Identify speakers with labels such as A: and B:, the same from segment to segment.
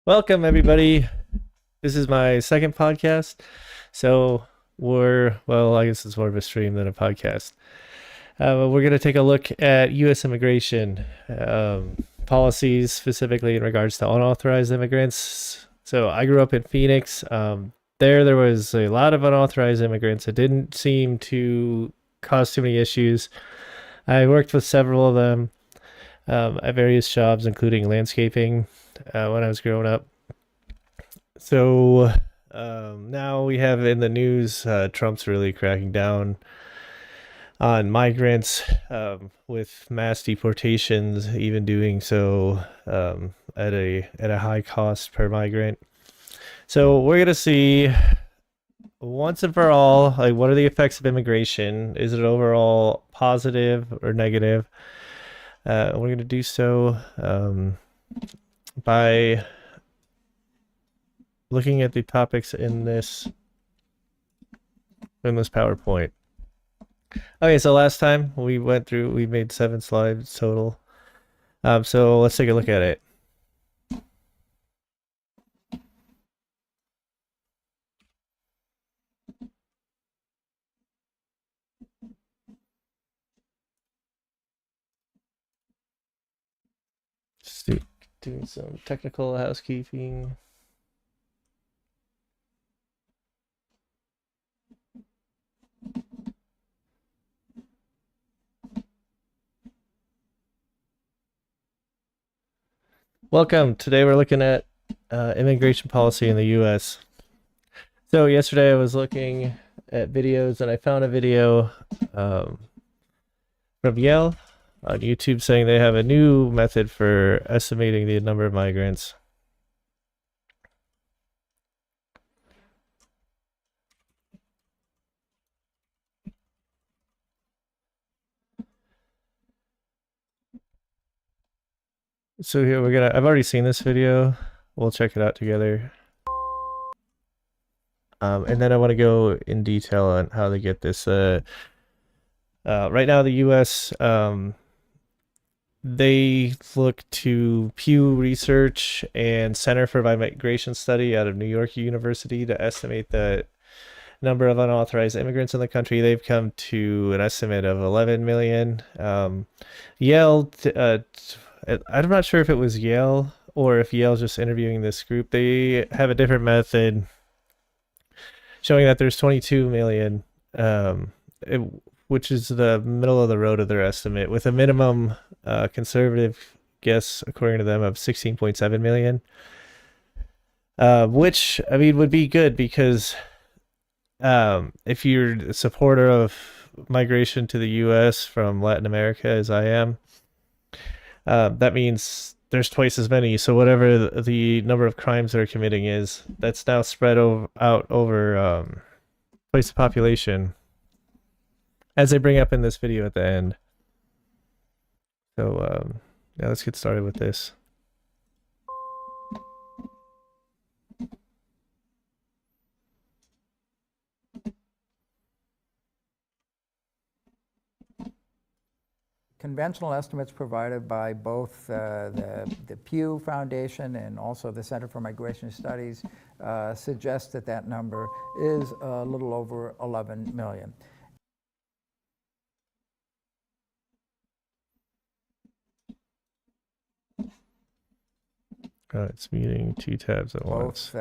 A: Welcome, everybody. This is my second podcast. I guess it's more of a stream than a podcast. We're going to take a look at U.S. immigration policies, specifically in regards to unauthorized immigrants. So, I grew up in Phoenix. There was a lot of unauthorized immigrants. It didn't seem to cause too many issues. I worked with several of them at various jobs, including landscaping, when I was growing up. So now we have in the news Trump's really cracking down on migrants with mass deportations, even doing so at a high cost per migrant. So we're gonna see once and for all, like, what are the effects of immigration? Is it overall positive or negative? We're gonna do so by looking at the topics in this PowerPoint. Okay, so last time we made 7 slides total. So let's take a look at it. Just doing some technical housekeeping. Welcome. Today we're looking at immigration policy in the U.S. So yesterday I was looking at videos and I found a video from Yale on YouTube saying they have a new method for estimating the number of migrants. So here I've already seen this video. We'll check it out together. And then I want to go in detail on how they get this. Right now, the U.S., they look to Pew Research and Center for Migration Study out of New York University to estimate the number of unauthorized immigrants in the country. They've come to an estimate of 11 million. Yale, I'm not sure if it was Yale or if Yale's just interviewing this group. They have a different method showing that there's 22 million, which is the middle of the road of their estimate, with a minimum conservative guess, according to them, of 16.7 million. Which, I mean, would be good because if you're a supporter of migration to the U.S. from Latin America, as I am, that means there's twice as many. So whatever the number of crimes they're committing is, that's now spread out over twice the population, as they bring up in this video at the end. So yeah, let's get started with this.
B: Conventional estimates provided by both the Pew Foundation and also the Center for Migration Studies suggest that that number is a little over 11 million.
A: It's muting 2 tabs at once.
B: Both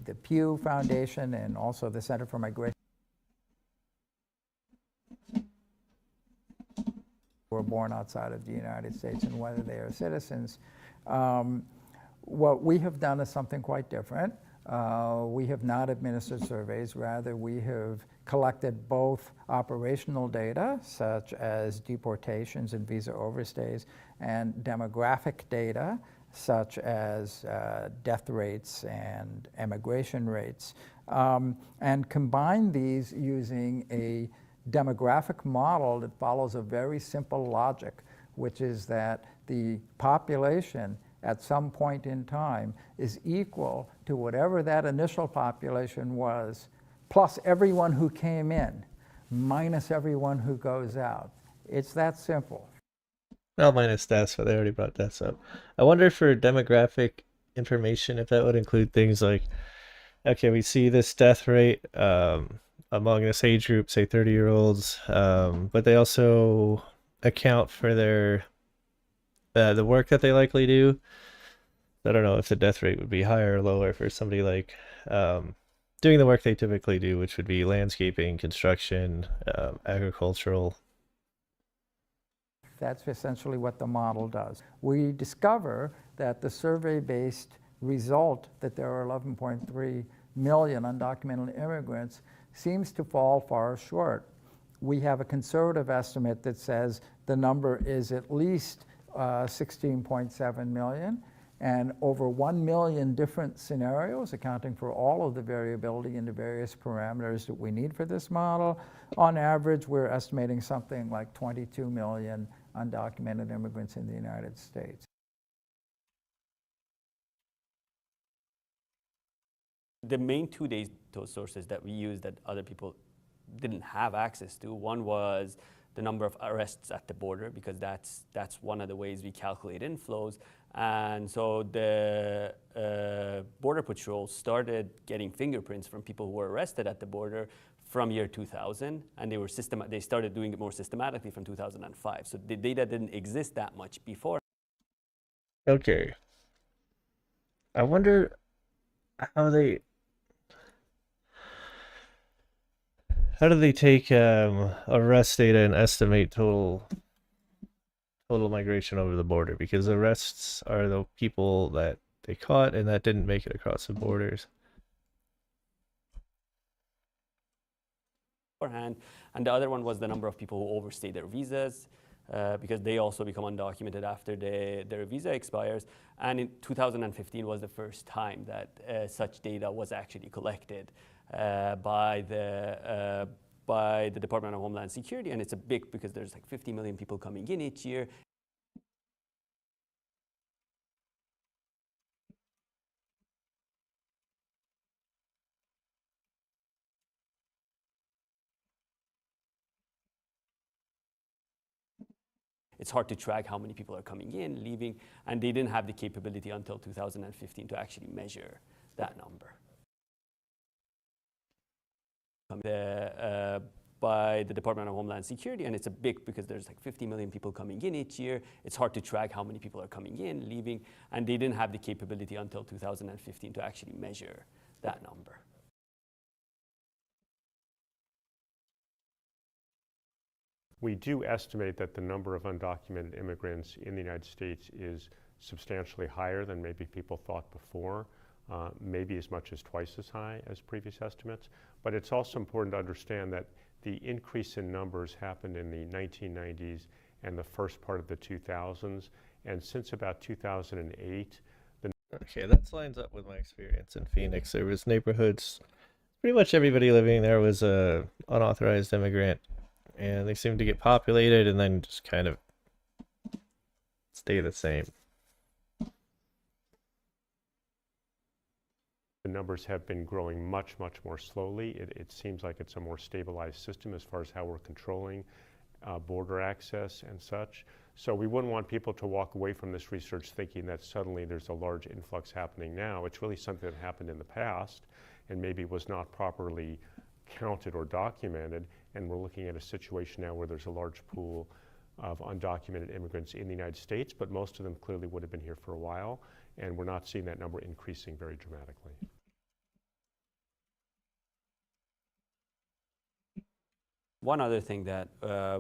B: the Pew Foundation and also the Center for Migration were born outside of the United States and whether they are citizens. What we have done is something quite different. We have not administered surveys. Rather, we have collected both operational data, such as deportations and visa overstays, and demographic data, such as death rates and emigration rates, and combine these using a demographic model that follows a very simple logic, which is that the population at some point in time is equal to whatever that initial population was, plus everyone who came in, minus everyone who goes out. It's that simple.
A: Well, minus deaths, but they already brought deaths up. I wonder for demographic information, if that would include things like, okay, we see this death rate among this age group, say 30-year-olds, but they also account for their the work that they likely do. I don't know if the death rate would be higher or lower for somebody like doing the work they typically do, which would be landscaping, construction, agricultural.
B: That's essentially what the model does. We discover that the survey-based result that there are 11.3 million undocumented immigrants seems to fall far short. We have a conservative estimate that says the number is at least 16.7 million, and over 1 million different scenarios, accounting for all of the variability in the various parameters that we need for this model. On average, we're estimating something like 22 million undocumented immigrants in the United States.
C: The main two data sources that we use that other people didn't have access to, one was the number of arrests at the border, because that's one of the ways we calculate inflows. And so the Border Patrol started getting fingerprints from people who were arrested at the border from year 2000, and they started doing it more systematically from 2005. So the data didn't exist that much before.
A: Okay. I wonder how do they take arrest data and estimate total migration over the border? Because arrests are the people that they caught and that didn't make it across the borders.
C: Beforehand, and the other one was the number of people who overstay their visas, because they also become undocumented after their visa expires. And in 2015 was the first time that such data was actually collected by the Department of Homeland Security, and it's a big, because there's like 50 million people coming in each year. It's hard to track how many people are coming in, leaving, and they didn't have the capability until 2015 to actually measure that number. By the Department of Homeland Security, and it's a big, because there's like 50 million people coming in each year. It's hard to track how many people are coming in, leaving, and they didn't have the capability until 2015 to actually measure that number.
D: We do estimate that the number of undocumented immigrants in the United States is substantially higher than maybe people thought before, maybe as much as twice as high as previous estimates. But it's also important to understand that the increase in numbers happened in the 1990s and the first part of the 2000s. And since about 2008,
A: Okay, that lines up with my experience in Phoenix. There was neighborhoods, pretty much everybody living there was a unauthorized immigrant, and they seemed to get populated and then just kind of stay the same.
D: the numbers have been growing much, much more slowly. It seems like it's a more stabilized system as far as how we're controlling border access and such. So we wouldn't want people to walk away from this research thinking that suddenly there's a large influx happening now. It's really something that happened in the past and maybe was not properly counted or documented, and we're looking at a situation now where there's a large pool of undocumented immigrants in the United States, but most of them clearly would have been here for a while, and we're not seeing that number increasing very dramatically.
C: One other thing that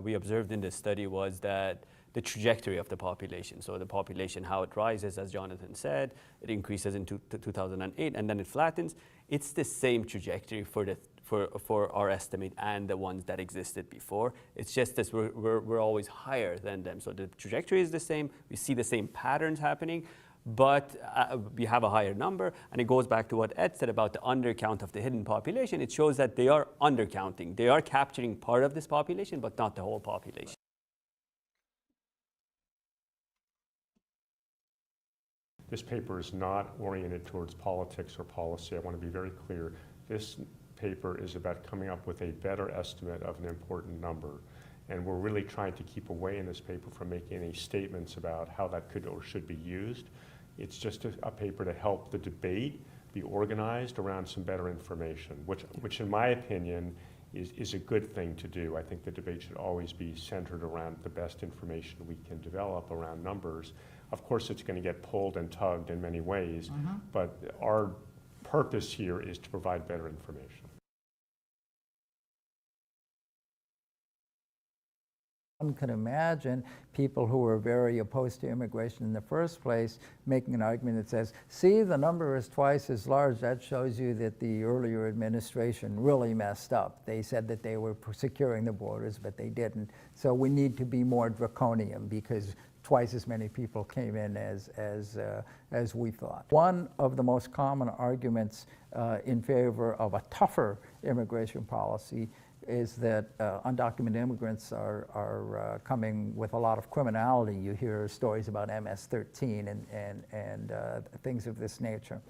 C: we observed in this study was that the trajectory of the population. So the population, how it rises, as Jonathan said, it increases in 2008 and then it flattens. It's the same trajectory for our estimate and the ones that existed before. It's just that we're always higher than them. So the trajectory is the same. We see the same patterns happening, but we have a higher number. And it goes back to what Ed said about the undercount of the hidden population. It shows that they are undercounting. They are capturing part of this population, but not the whole population.
D: This paper is not oriented towards politics or policy. I want to be very clear. This paper is about coming up with a better estimate of an important number. And we're really trying to keep away in this paper from making any statements about how that could or should be used. It's just a paper to help the debate be organized around some better information, which in my opinion is a good thing to do. I think the debate should always be centered around the best information we can develop around numbers. Of course, it's going to get pulled and tugged in many ways, but our purpose here is to provide better information.
B: One can imagine people who were very opposed to immigration in the first place making an argument that says, see, the number is twice as large. That shows you that the earlier administration really messed up. They said that they were securing the borders, but they didn't. So we need to be more draconian because twice as many people came in as we thought. One of the most common arguments in favor of a tougher immigration policy is that undocumented immigrants are coming with a lot of criminality. You hear stories about MS-13 and things of this nature.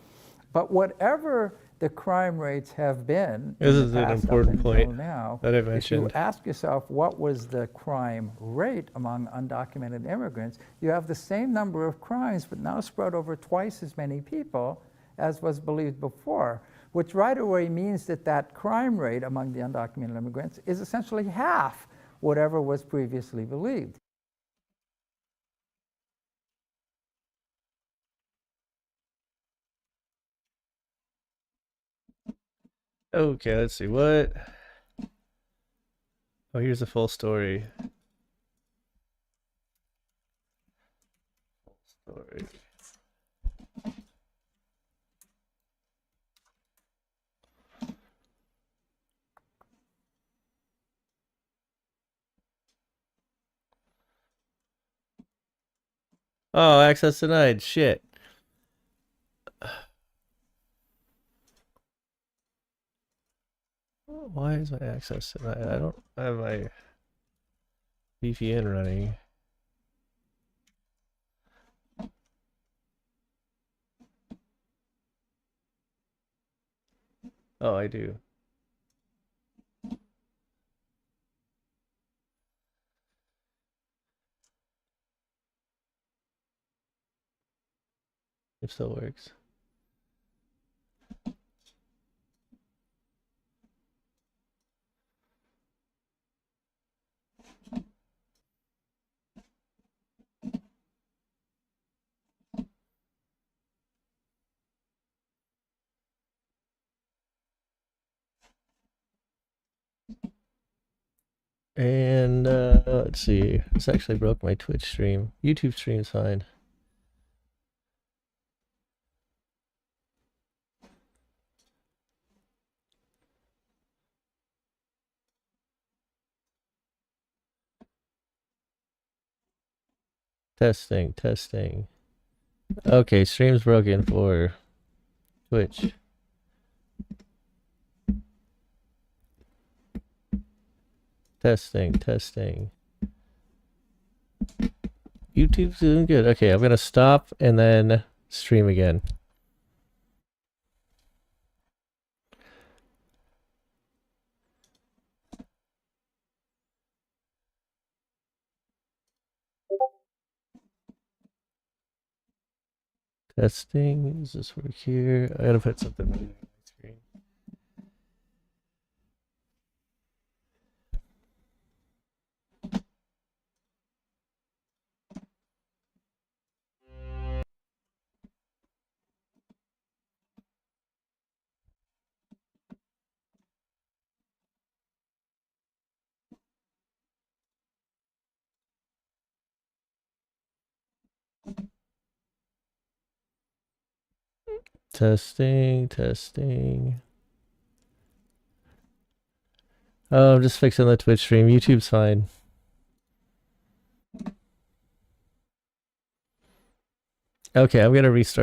B: But whatever the crime rates have been,
A: this is an important point
B: now,
A: that I mentioned.
B: If you ask yourself what was the crime rate among undocumented immigrants, you have the same number of crimes, but now spread over twice as many people as was believed before, which right away means that that crime rate among the undocumented immigrants is essentially half whatever was previously believed.
A: Okay, let's see what. Oh, here's the full story. Full story. Oh, access denied. Shit. Why is my access denied? I don't have my VPN running. Oh, I do. It still works. And let's see. This actually broke my Twitch stream. YouTube stream's fine. Testing, testing. Okay, stream's broken for Twitch. Testing, testing. YouTube's doing good. Okay, I'm gonna stop and then stream again. Testing. Does this work here? I gotta put something on my screen. Testing, testing. Oh, I'm just fixing the Twitch stream. YouTube's fine. Okay, I'm gonna restart.